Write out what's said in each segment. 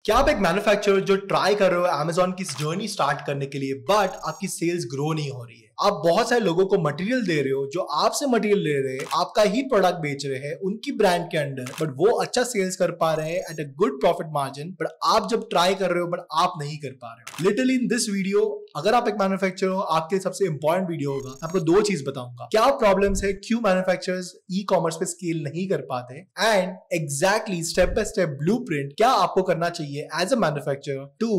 क्या आप एक मैन्युफैक्चरर जो ट्राई कर रहे हो Amazon की जर्नी स्टार्ट करने के लिए बट आपकी सेल्स ग्रो नहीं हो रही है? आप बहुत सारे लोगों को मटेरियल दे रहे हो जो आपसे मटेरियल ले रहे हैं, आपका ही प्रोडक्ट बेच रहे हैं उनकी ब्रांड के अंडर, बट वो अच्छा सेल्स कर पा रहे हैं at a good profit margin, but आप जब ट्राई कर रहे हो बट आप नहीं कर पा रहे हो। लिटरली इन दिस वीडियो, अगर आप एक मैन्युफैक्चरर हो, आपके सबसे इंपॉर्टेंट वीडियो होगा। आपको दो चीज बताऊंगा, क्या प्रॉब्लम्स है, क्यों मैन्युफैक्चरर्स ई कॉमर्स पे स्केल नहीं कर पाते, and exactly step by step blueprint क्या आपको करना चाहिए as a manufacturer to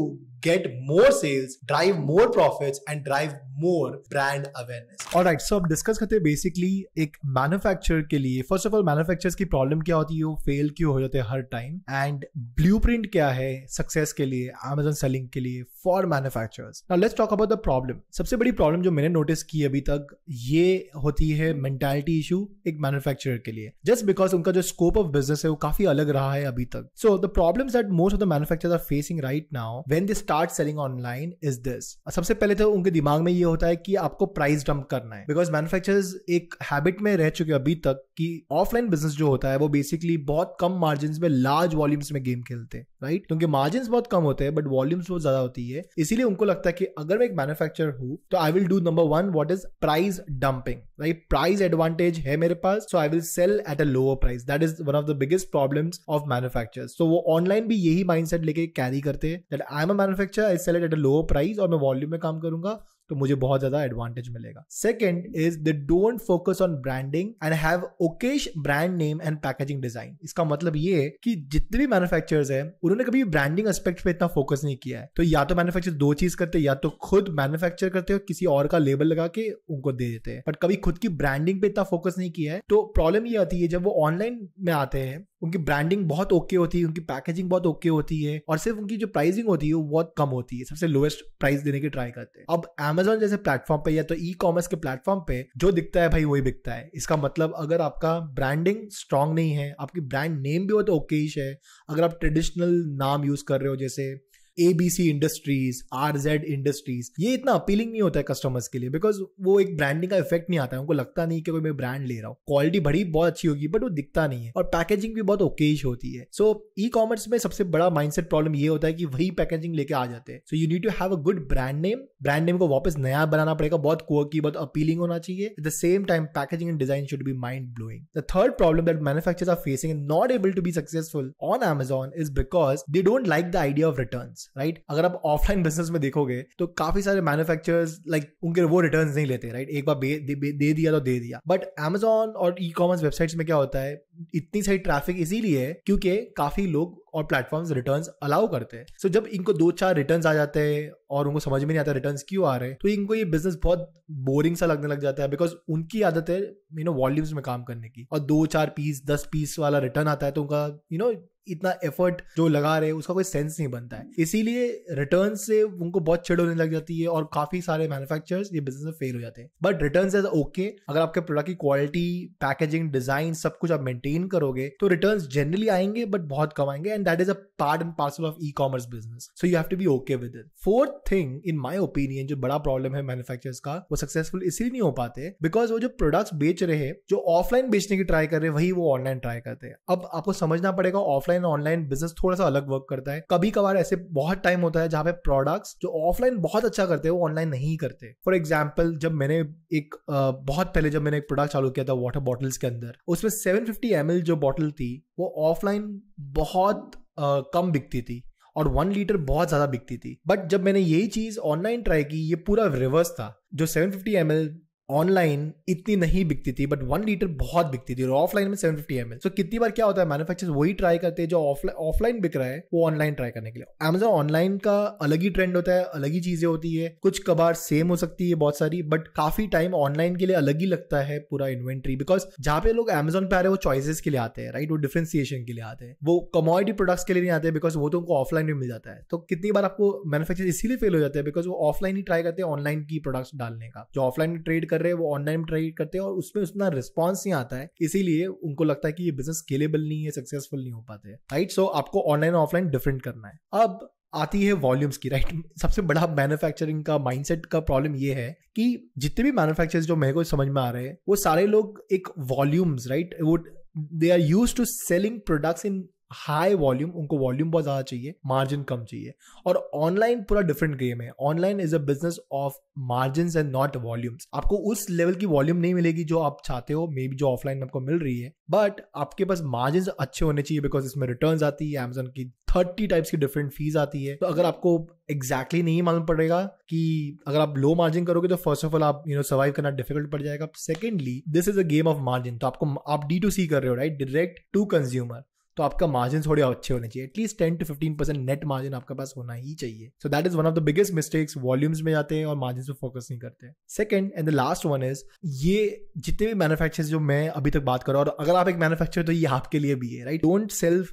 get more sales, drive more profits and drive more brand awareness. Alright, so अब डिस्कस करते हैं बेसिकली एक मैन्युफैक्चरर के लिए। फर्स्ट ऑफ ऑल मैन्युफैक्चरर्स की प्रॉब्लम क्या होती है, वो फेल क्यों हो जाते हैं हर टाइम, एंड ब्लूप्रिंट क्या है सक्सेस के लिए, Amazon सेलिंग के लिए for manufacturers. Now let's talk about the problem. सबसे बड़ी प्रॉब्लम जो मैंने नोटिस की अभी तक, ये होती है मेंटालिटी इशू एक मैन्युफैक्चरर के लिए, जस्ट बिकॉज उनका जो स्कोप ऑफ बिजनेस है वो काफी अलग रहा है अभी तक। So the problems that most of the manufacturers are facing right now when they start selling online is this. सबसे पहले तो उनके दिमाग में ये होता है कि आपको प्राइस डंप करना है, बिकॉज मैन्युफैक्चरर्स एक हैबिट में रह चुके अभी तक कि ऑफलाइन बिजनेस जो होता है वो बेसिकली बहुत कम मार्जिन में लार्ज वॉल्यूम्स में गेम खेलते हैं, राइट? क्योंकि मार्जिन बहुत कम होते हैं बट वॉल्यूम्स बहुत ज्यादा होती है। इसीलिए उनको लगता है कि अगर मैं एक मैन्युफैक्चरर हूं तो I will do number one, what is price dumping, right? Price advantage है मेरे पास, so I will sell at a lower price. That is one of the biggest problems of manufacturers. तो वो ऑनलाइन भी यही mindset लेके carry करते हैं that I am a manufacturer, I sell it at a lower price और मैं volume में काम करूंगा तो मुझे बहुत ज्यादा एडवांटेज मिलेगा। Second is they don't focus on branding and have Okesh brand name and packaging design. इसका मतलब ये है कि जितने भी मैन्युफैक्चरर्स हैं उन्होंने कभी ब्रांडिंग एस्पेक्ट पे इतना फोकस नहीं किया है। तो या तो मैन्युफैक्चर दो चीज करते हैं, या तो खुद मैन्युफैक्चर करते हैं और किसी और का लेबल लगा के उनको दे देते हैं, बट कभी खुद की ब्रांडिंग पे इतना फोकस नहीं किया है। तो प्रॉब्लम ये आती है जब वो ऑनलाइन में आते हैं, उनकी ब्रांडिंग बहुत ओके होती है, उनकी पैकेजिंग बहुत ओके होती है, और सिर्फ उनकी जो प्राइसिंग होती है वो बहुत कम होती है, सबसे लोएस्ट प्राइस देने की ट्राई करते हैं। अब Amazon जैसे प्लेटफॉर्म पे या तो ई कॉमर्स के प्लेटफॉर्म पे जो दिखता है भाई वही बिकता है। इसका मतलब अगर आपका ब्रांडिंग स्ट्रांग नहीं है, आपकी ब्रांड नेम भी हो तो ओकेश है, अगर आप ट्रेडिशनल नाम यूज कर रहे हो जैसे ABC इंडस्ट्रीज, RZ इंडस्ट्रीज, ये इतना अपीलिंग नहीं होता है कस्टमर्स के लिए, बिकॉज वो एक ब्रांडिंग का इफेक्ट नहीं आता है, उनको लगता नहीं कि कोई मैं ब्रांड ले रहा हूँ। क्वालिटी बड़ी बहुत अच्छी होगी बट वो दिखता नहीं है, और पैकेजिंग भी बहुत ओकेश होती है। सो ई कॉमर्स में सबसे बड़ा माइंडसेट प्रॉब्लम ये होता है कि वही पैकेजिंग लेके आ जाते हैं। So you need to have a good brand name. Brand name को वापस नया बनाना पड़ेगा, बहुत क्वर्की, बहुत अपीलिंग होना चाहिए। At the same time packaging and design should be mind blowing. The third problem that manufacturers are facing and not able to be successful on Amazon is because they don't like the idea of returns, right? अगर आप offline business में देखोगे तो काफी सारे manufacturers उनके वो returns नहीं लेते, राइट? एक बार दे दिया तो दे दिया। बट Amazon और ई कॉमर्स वेबसाइट्स में क्या होता है, इतनी सारी ट्रैफिक इसीलिए है क्योंकि काफी लोग और प्लेटफॉर्म्स रिटर्न्स अलाउ करते हैं। सो जब इनको 2-4 रिटर्न्स आ जाते हैं और उनको समझ में नहीं आता रिटर्न्स क्यों आ रहे हैं, तो इनको ये बिजनेस बहुत बोरिंग सा लगने लग जाता है, बिकॉज उनकी आदत है वॉल्यूम्स में काम करने की, और 2-4 पीस 10 पीस वाला रिटर्न आता है तो उनका इतना एफर्ट जो लगा रहे हैं उसका कोई सेंस नहीं बनता है। इसीलिए रिटर्न से उनको बहुत चिढ़ होने लग जाती है और काफी सारे मैन्युफैक्चरर्स ये बिजनेस में फेल हो जाते हैं। बट रिटर्न्स इज ओके, अगर आपके प्रोडक्ट की क्वालिटी, पैकेजिंग, डिजाइन सब कुछ आप मेंटेन करोगे तो रिटर्न्स जनरली आएंगे बट बहुत कम आएंगे, and that is a part and parcel of e commerce business. So you have to be okay with it. Fourth thing in my opinion जो बड़ा प्रॉब्लम है मैन्युफैक्चरर्स का, वो सक्सेसफुल इसलिए नहीं हो पाते बिकॉज वो जो प्रोडक्ट्स बेच रहे हैं, जो ऑफलाइन बेचने की ट्राई कर रहे हैं वही वो ऑनलाइन ट्राई करते हैं। अब आपको समझना पड़ेगा ऑफलाइन ऑनलाइन बिजनेस थोड़ा सा अलग वर्क करता है। कभी कभार ऐसे बहुत टाइम होता है जहां पे प्रोडक्ट्स जो ऑफलाइन बहुत अच्छा करते हैं वो ऑनलाइन नहीं करते। फॉर एग्जांपल जब मैंने बहुत पहले जब मैंने एक प्रोडक्ट चालू किया था वाटर बॉटल्स के अंदर, उसमें 750 ml जो बॉटल थी वो ऑफलाइन बहुत कम बिकती थी और 1 लीटर बहुत ज्यादा बिकती थी। बट जब मैंने यही चीज ऑनलाइन ट्राई की, ये पूरा रिवर्स था। जो 750 ml ऑनलाइन इतनी नहीं बिकती थी बट 1 लीटर बहुत बिकती थी, और ऑफलाइन में 750 ml। सो कितनी बार क्या होता है, मैन्युफैक्चरर्स वही ट्राई करते हैं जो ऑफलाइन बिक रहा है वो ऑनलाइन ट्राई करने के लिए। Amazon ऑनलाइन का अलग ही ट्रेंड होता है, अलग ही चीजें होती है, कुछ कबार सेम हो सकती है बहुत सारी, बट काफी टाइम ऑनलाइन के लिए अलग ही लगता है पूरा इन्वेंट्री, बिकॉज जहां पे लोग Amazon पे आ रहे हैं वो चॉइसेस के लिए आते हैं, राइट? वो डिफरेंशिएशन के लिए आते हैं, वो कमोडिटी प्रोडक्ट्स के लिए नहीं आते बिकॉज वो तो उनको ऑफलाइन में मिल जाता है। तो कितनी बार आपको मैन्युफैक्चरर इसीलिए फेल हो जाते हैं बिकॉज वो ऑफलाइन ही ट्राई करते हैं ऑनलाइन की प्रोडक्ट्स डालने का। जो ऑफलाइन ट्रेड कर रहे हैं वो ऑनलाइन करते हैं और उसमें उतना रिस्पॉन्स नहीं आता है, इसीलिए उनको लगता है कि ये बिजनेस स्केलेबल नहीं है, सक्सेसफुल नहीं हो पाते हैं, राइट? सो आपको ऑनलाइन ऑफलाइन डिफरेंट करना है। अब आती है वॉल्यूम्स की, राइट? सबसे बड़ा मैन्युफैक्चरिंग का माइंडसेट का प्रॉब्लम ये है कि जितने भी मैन्युफैक्चरर्स जो मेरे को समझ में आ रहे हैं वो सारे लोग एक वॉल्यूम्स, राइट, वो they are used to selling products in high volume, उनको वॉल्यूम बहुत ज्यादा चाहिए, मार्जिन कम चाहिए। और ऑनलाइन पूरा डिफरेंट गेम है। Online is a business of margin and not volumes. आपको उस लेवल की वॉल्यूम नहीं मिलेगी जो आप चाहते हो, मे बी जो ऑफलाइन में आपको मिल रही है, बट आपके पास मार्जिन अच्छे होने चाहिए, बिकॉज इसमें रिटर्न्स आती है, Amazon की 30 टाइप्स की डिफरेंट फीस आती है। तो अगर आपको एग्जैक्टली नहीं मालूम पड़ेगा कि अगर आप लो मार्जिन करोगे तो फर्स्ट ऑफ ऑल आप सर्वाइव करना डिफिकल्ट पड़ जाएगा। Secondly, this is a game of margin. तो आपको, आप D2C कर रहे हो, राइट, डायरेक्ट टू कंज्यूमर, तो आपका मार्जिन थोड़े अच्छे होने चाहिए। एटलीस्ट 10 to 15% नेट मार्जिन आपके पास होना ही चाहिए। So that is one of the biggest mistakes. Volumes में जाते हैं और मार्जिन पे फोकस नहीं करते। Second and the last one is, ये जितने भी मैन्युफैक्चरर्स जो मैं अभी तक बात कर रहा हूँ, और अगर आप एक मैन्युफैक्चरर तो ये आपके लिए भी है, राइट। डोंट सेल्फ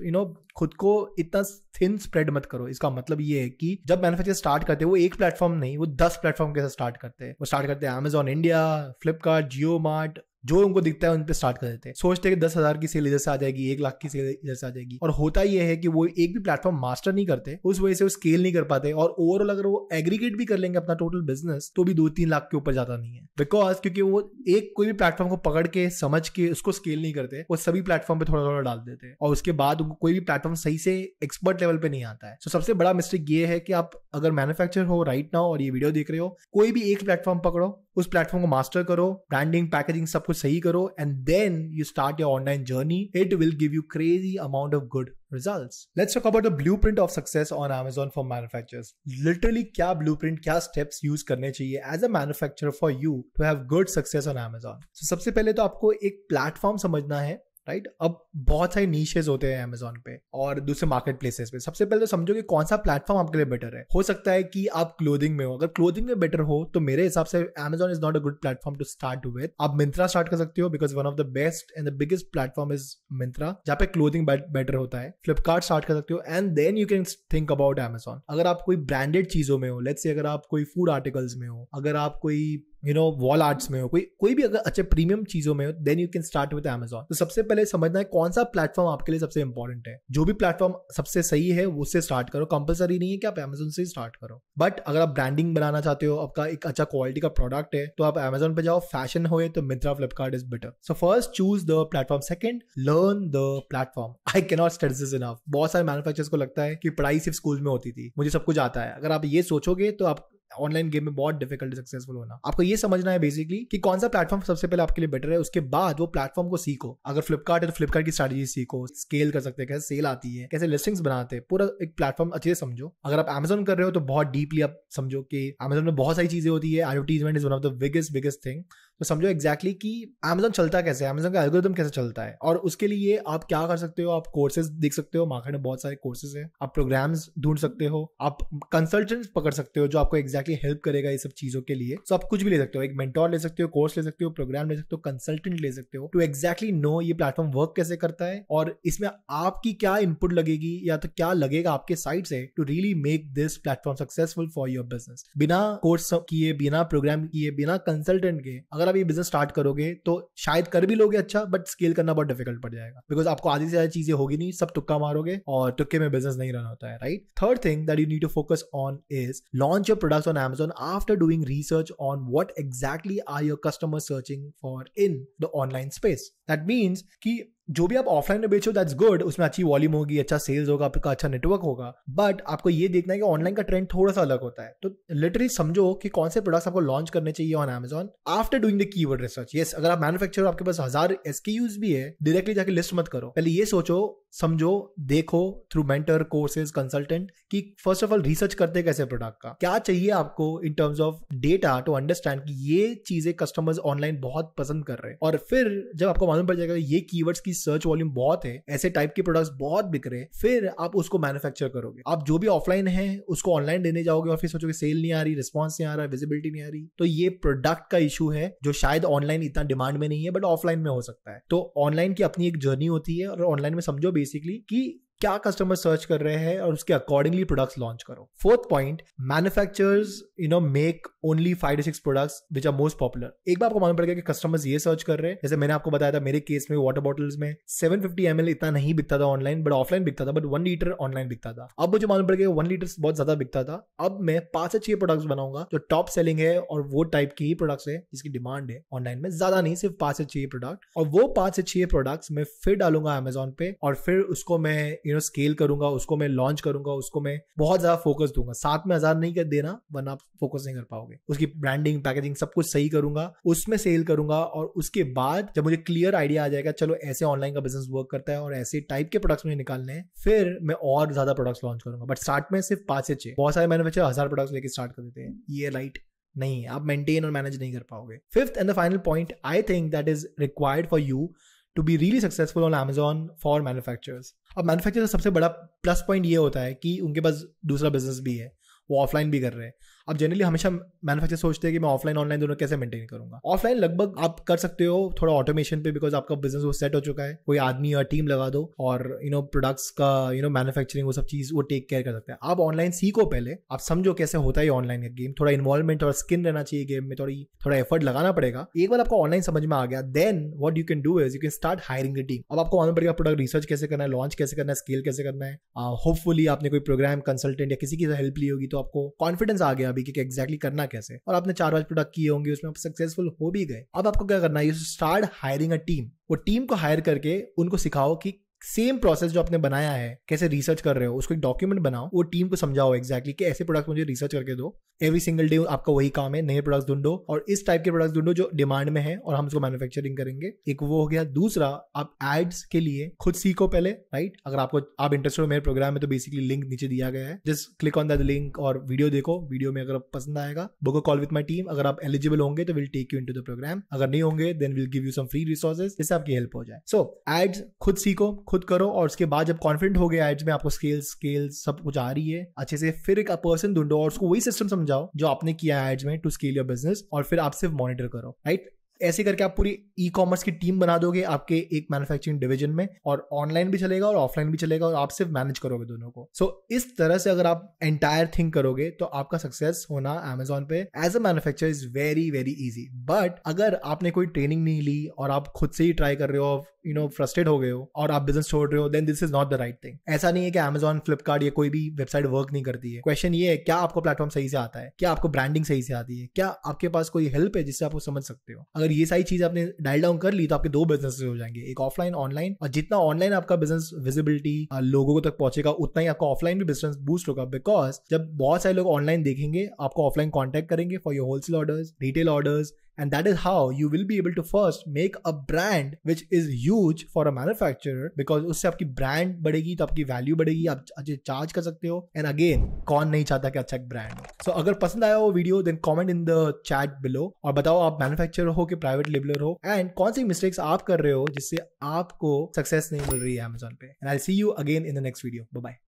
खुद को इतना थिन स्प्रेड मत करो। इसका मतलब ये है कि जब मैन्युफैक्चर स्टार्ट करते हैं वो एक प्लेटफॉर्म नहीं, वो 10 प्लेटफॉर्म के साथ स्टार्ट करते हैं। वो स्टार्ट करते हैं Amazon इंडिया, फ्लिपकार्ट, जियो मार्ट, जो उनको दिखता है उन पे स्टार्ट कर देते हैं। सोचते हैं कि 10,000 की सेल इधर से आ जाएगी, 1 लाख की सेल इधर से आ जाएगी। और होता ये है कि वो एक भी प्लेटफॉर्म मास्टर नहीं करते, उस वजह से वो स्केल नहीं कर पाते। और ओवरऑल अगर वो एग्रीगेट भी कर लेंगे अपना टोटल बिजनेस, तो भी 2-3 लाख के ऊपर जाता नहीं है। बिकॉज क्योंकि वो एक कोई भी प्लेटफॉर्म को पकड़ के समझ के उसको स्केल नहीं करते, वो सभी प्लेटफॉर्म पे थोड़ा थोड़ा डाल देते हैं, और उसके बाद उनको कोई भी प्लेटफॉर्म सही से एक्सपर्ट लेवल पे नहीं आता है। तो सबसे बड़ा मिस्टेक ये है कि आप अगर मैन्युफैक्चरर हो राइट नाउ और ये वीडियो देख रहे हो, कोई भी एक प्लेटफॉर्म पकड़ो, उस प्लेटफॉर्म को मास्टर करो, ब्रांडिंग, पैकेजिंग सब कुछ सही करो, and then you start your online journey. It will give you crazy amount of good results. Let's talk about the blueprint of success on Amazon for manufacturers. Literally क्या blueprint, क्या steps use करने चाहिए as a manufacturer for you to have good success on Amazon. So सबसे पहले तो आपको एक platform समझना है, राइट। अब बहुत सारे नीशेस होते हैं Amazon पे और दूसरे मार्केट प्लेसेस पे। सबसे पहले तो समझो कि कौन सा प्लेटफॉर्म आपके लिए बेटर है। हो सकता है कि आप क्लोथिंग में हो, अगर क्लोथिंग में बेटर हो तो मेरे हिसाब से Amazon is not a good platform to start with. आप मिंत्रा स्टार्ट कर सकते हो, because one of the best and the biggest platform is Myntra, जहाँ पे क्लोथिंग बेटर होता है। फ्लिपकार्ट स्टार्ट कर सकते हो, and then you can think about Amazon। अगर आप कोई ब्रांडेड चीजों में हो, लेट्स से अगर आप कोई फूड आर्टिकल्स में हो, अगर आप कोई वॉल आर्ट्स में हो, कोई भी अगर अच्छे प्रीमियम चीजों में हो, then you can start with Amazon। तो सबसे पहले समझना है कौन सा प्लेटफॉर्म आपके लिए सबसे इंपॉर्टेंट है। जो भी प्लेटफॉर्म सबसे सही है उससे स्टार्ट करो। कंपलसरी नहीं है कि आप Amazon से स्टार्ट करो, बट अगर आप ब्रांडिंग बनाना चाहते हो, आपका एक अच्छा क्वालिटी का प्रोडक्ट है, तो आप Amazon पे जाओ। फैशन हो तो Myntra, Flipkart is better. So first choose the platform, second learn the platform. I can not stress this enough. बहुत सारे मैन्युफैक्चरर्स को लगता है कि पढ़ाई सिर्फ स्कूल में होती थी, मुझे सब कुछ आता है। अगर आप ये सोचोगे तो आप ऑनलाइन गेम में बहुत डिफिकल्ट सक्सेसफुल होना। आपको ये समझना है बेसिकली कि कौन सा प्लेटफॉर्म सबसे पहले आपके लिए बेटर है, उसके बाद वो प्लेटफॉर्म को सीखो। अगर फ्लिपकार्ट है तो फ्लिपकार्ट की स्ट्रैटेजी सीखो, स्केल कर सकते हैं, कैसे सेल आती है, कैसे लिस्टिंग्स बनाते हैं, पूरा एक प्लेटफॉर्म अच्छे से समझो। अगर आप Amazon कर रहे हो तो बहुत डीपली आप समझो कि Amazon में बहुत सारी चीजें होती है। Advertisement is one of the biggest thing. तो समझो एग्जैक्टली कि Amazon चलता कैसे है, Amazon का एल्गोरिथम कैसे चलता है, और उसके लिए आप क्या कर सकते हो। आप कोर्सेज देख सकते हो, मार्केट में बहुत सारे कोर्सेज है। आप प्रोग्राम्स ढूंढ सकते हो, आप कंसल्टेंट्स पकड़ सकते हो जो आपको एग्जैक्टली हेल्प करेगा ये सब चीजों के लिए। तो आप कुछ भी ले सकते हो, एक मेंटोर ले सकते हो, कोर्स ले सकते हो, प्रोग्राम ले सकते हो, कंसल्टेंट ले सकते हो, टू एग्जैक्टली नो ये प्लेटफॉर्म वर्क कैसे करता है और इसमें आपकी क्या इनपुट लगेगी या तो क्या लगेगा आपके साइड से to really make this platform successful for your business. बिना कोर्स किए, बिना प्रोग्राम किए, बिना कंसल्टेंट के अगर आप ये बिजनेस स्टार्ट करोगे तो शायद कर भी लोगे अच्छा, बट स्केल करना बहुत डिफिकल्ट पड़ जाएगा, बिकॉज आपको आधी से ज्यादा चीजें होगी नहीं, सब तुक्का मारोगे और तुक्के में बिजनेस नहीं रन होता है, right. Third thing that you need to focus on is launch your products on Amazon after doing research on what exactly are your customers searching for in the online space. That means कि जो भी आप offline में बेचो that's good, उसमें अच्छी volume होगी, अच्छा सेल्स होगा, आपका अच्छा नेटवर्क होगा, बट आपको ये देखना है कि ऑनलाइन का ट्रेंड थोड़ा सा अलग होता है। तो लिटरली समझो कि कौन से प्रोडक्ट्स आपको लॉन्च करने चाहिए on Amazon after doing the keyword research. Yes, अगर आप मैन्युफैक्चरर, आपके पास 1000 SKUs भी है, डायरेक्टली जाके लिस्ट मत करो। पहले ये सोचो, समझो, देखो थ्रू मेंटर, कोर्सेज, कंसल्टेंट कि फर्स्ट ऑफ ऑल रिसर्च करते कैसे प्रोडक्ट का, क्या चाहिए आपको in terms of data to understand कि ये चीजें कस्टमर्स ऑनलाइन बहुत पसंद कर रहे हैं। और फिर जब आपको मालूम पड़ जाएगा ये कीवर्ड्स की सर्च वॉल्यूम बहुत है, ऐसे टाइप के प्रोडक्ट्स बहुत बिक रहे, फिर आप उसको मैन्युफैक्चर करोगे। आप जो भी ऑफलाइन है उसको ऑनलाइन देने जाओगे और फिर सोचोगे सेल नहीं आ रही, रिस्पॉन्स नहीं आ रहा, विजिबिलिटी नहीं आ रही, तो ये प्रोडक्ट का इशू है जो शायद ऑनलाइन इतना डिमांड में नहीं है बट ऑफलाइन में हो सकता है। तो ऑनलाइन की अपनी एक जर्नी होती है और ऑनलाइन में समझो बेसिकली कि क्या कस्टमर सर्च कर रहे हैं और उसके अकॉर्डिंगली प्रोडक्ट्स लॉन्च करो। Fourth point, manufacturers make only 5 to 6 products which are most popular. एक बार आपको मालूम पड़ गया कि कस्टमर्स ये सर्च कर रहे हैं, जैसे मैंने आपको बताया था मेरे केस में वाटर बॉटल्स में 750 ml इतना नहीं बिकता था ऑनलाइन, बट ऑफलाइन बिकता था, बट 1 लीटर ऑनलाइन बिकता था। अब मुझे मालूम पड़ गया 1 लीटर बहुत ज्यादा बिकता था। अब मैं 5 से 6 प्रोडक्ट्स बनाऊंगा जो टॉप सेलिंग है और वो टाइप की ही प्रोडक्ट्स है जिसकी डिमांड है ऑनलाइन में, ज्यादा नहीं, सिर्फ 5 से 6 प्रोडक्ट। और वो 5 से 6 प्रोडक्ट्स मैं फिर डालूंगा Amazon पे और फिर उसको मैं स्केल करूंगा, उसको मैं लॉन्च करूंगा, उसको मैं बहुत ज्यादा फोकस दूंगा। साथ में 1000 नहीं कर देना, वरना आप फोकस नहीं कर पाओगे। उसकी ब्रांडिंग, पैकेजिंग सब कुछ सही करूंगा, उसमें सेल करूंगा, और उसके बाद जब मुझे क्लियर आइडिया आ जाएगा चलो ऐसे ऑनलाइन का बिजनेस वर्क करता है और ऐसे टाइप के प्रोडक्ट्स मुझे निकालने हैं, फिर मैं और ज्यादा प्रोडक्ट्स लॉन्च करूंगा। बट स्टार्ट में सिर्फ 5 से 6, बहुत सारे मैन्युफैक्चरर 1000 प्रोडक्ट्स लेके स्टार्ट कर देते हैं, ये राइट नहीं है, आप मेंटेन और मैनेज नहीं कर पाओगे। Fifth and the final point I think that is required for you to be really successful on Amazon for manufacturers. अब मैन्युफैक्चरर का सबसे बड़ा प्लस पॉइंट ये होता है कि उनके पास दूसरा बिजनेस भी है, वो ऑफलाइन भी कर रहे हैं। अब जनरली हमेशा मैन्युफैक्चर सोचते हैं कि मैं ऑफलाइन ऑनलाइन दोनों कैसे मेंटेन करूंगा। ऑफलाइन लगभग आप कर सकते हो थोड़ा ऑटोमेशन पे, बिकॉज आपका बिजनेस वो सेट हो चुका है, कोई आदमी या टीम लगा दो और प्रोडक्ट्स का मैन्युफैक्चरिंग वो सब चीज वो टेक केयर कर सकते हैं। आप ऑनलाइन सीखो, पहले आप समझो कैसे होता है ऑनलाइन का गेम, थोड़ा इन्वॉल्वमेंट और स्किन रहना चाहिए गेम में, थोड़ा एफर्ट लगाना पड़ेगा। एक बार आपको ऑनलाइन समझ में आ गया, then what you can do is you can start hiring the team. अब आपको मालूम पड़ेगा प्रोडक्ट रिसर्च कैसे करना है, लॉन्च कैसे करना है, स्केल कैसे करना है। होपफुली आपने कोई प्रोग्राम, कंसल्टेंट या किसी की हेल्प ली होगी, तो आपको कॉन्फिडेंस आ गया अभी कि एग्जैक्टली करना कैसे, और आपने 4-5 प्रोडक्ट किए होंगे, उसमें आप सक्सेसफुल हो भी गए। अब आपको क्या करना है, you start hiring a team. वो टीम को हायर करके उनको सिखाओ कि सेम प्रोसेस जो आपने बनाया है, कैसे रिसर्च कर रहे हो, उसको एक डॉक्यूमेंट बनाओ, वो टीम को समझाओ एग्जैक्टली कि ऐसे प्रोडक्ट मुझे रिसर्च करके दो। एवरी सिंगल डे आपका वही काम है, नए प्रोडक्ट्स ढूंढो और इस टाइप के प्रोडक्ट्स ढूंढो जो डिमांड में है, और हम उसको मैन्युफैक्चरिंग करेंगे। एक वो हो गया। दूसरा, आप एड्स के लिए खुद सीखो पहले, राइट। अगर आप इंटरेस्टेड हो मेरे प्रोग्राम में, तो बेसिकली लिंक नीचे दिया गया है, just click on that link और वीडियो देखो। वीडियो में अगर पसंद आएगा, book a call with my team. अगर आप एलिजिबल होंगे तो will take you into the program, अगर नहीं होंगे then will give you some free resources जिससे आपकी हेल्प हो जाए। सो एड्स खुद सीखो, खुद करो, और उसके बाद जब कॉन्फिडेंट हो गया एड्स में, आपको स्केल सब कुछ आ रही है अच्छे से, फिर एक पर्सन ढूंढो और उसको वही सिस्टम समझाओ जो आपने किया एड्स में टू स्केल योर बिजनेस, और फिर आप सिर्फ मॉनिटर करो, राइट। ऐसे करके आप पूरी ई कॉमर्स की टीम बना दोगे आपके एक मैन्युफैक्चरिंग डिवीजन में, और ऑनलाइन भी चलेगा और ऑफलाइन भी चलेगा, और आप सिर्फ मैनेज करोगे दोनों को। सो इस तरह से अगर आप एंटायर थिंग करोगे तो आपका सक्सेस होना Amazon पे as a manufacturer is very very easy. But अगर आपने कोई ट्रेनिंग नहीं ली और आप खुद से ही ट्राई कर रहे हो, फ्रस्ट्रेट हो गए हो और आप बिजनेस छोड़ रहे हो, then this is not the right thing. ऐसा नहीं है कि Amazon, फ्लिपकार्ट या कोई भी वेबसाइट वर्क नहीं करती है। क्वेश्चन ये है, क्या आपको प्लेटफॉर्म सही से आता है, क्या आपको ब्रांडिंग सही से आती है, क्या आपके पास कोई हेल्प है जिससे आप वो समझ सकते हो। अगर ये सारी चीज आपने डायल डाउन कर ली तो आपके 2 बिजनेस हो जाएंगे, एक ऑफलाइन, ऑनलाइन। और जितना ऑनलाइन आपका बिजनेस विजिबिलिटी लोगों तक पहुंचेगा, उतना ही आपका ऑफलाइन भी बिजनेस बूस्ट होगा। बिकॉज जब बहुत सारे लोग ऑनलाइन देखेंगे, आपको ऑफलाइन कॉन्टैक्ट करेंगे for your wholesale orders, retail orders, and that is how you will be able to first make a brand which is huge for a manufacturer, because उससे आपकी ब्रांड बढ़ेगी तो आपकी वैल्यू बढ़ेगी, आप अच्छे चार्ज कर सकते हो। एंड अगेन, कौन नहीं चाहता कि अच्छा एक ब्रांड हो। सो अगर पसंद आया वो video, then comment in the chat below और बताओ आप मैन्युफैक्चरर हो कि प्राइवेट लेबलर हो, एंड कौन सी मिस्टेक्स आप कर रहे हो जिससे आपको सक्सेस नहीं मिल रही है Amazon पे। And I see you again in the next video. Bye bye.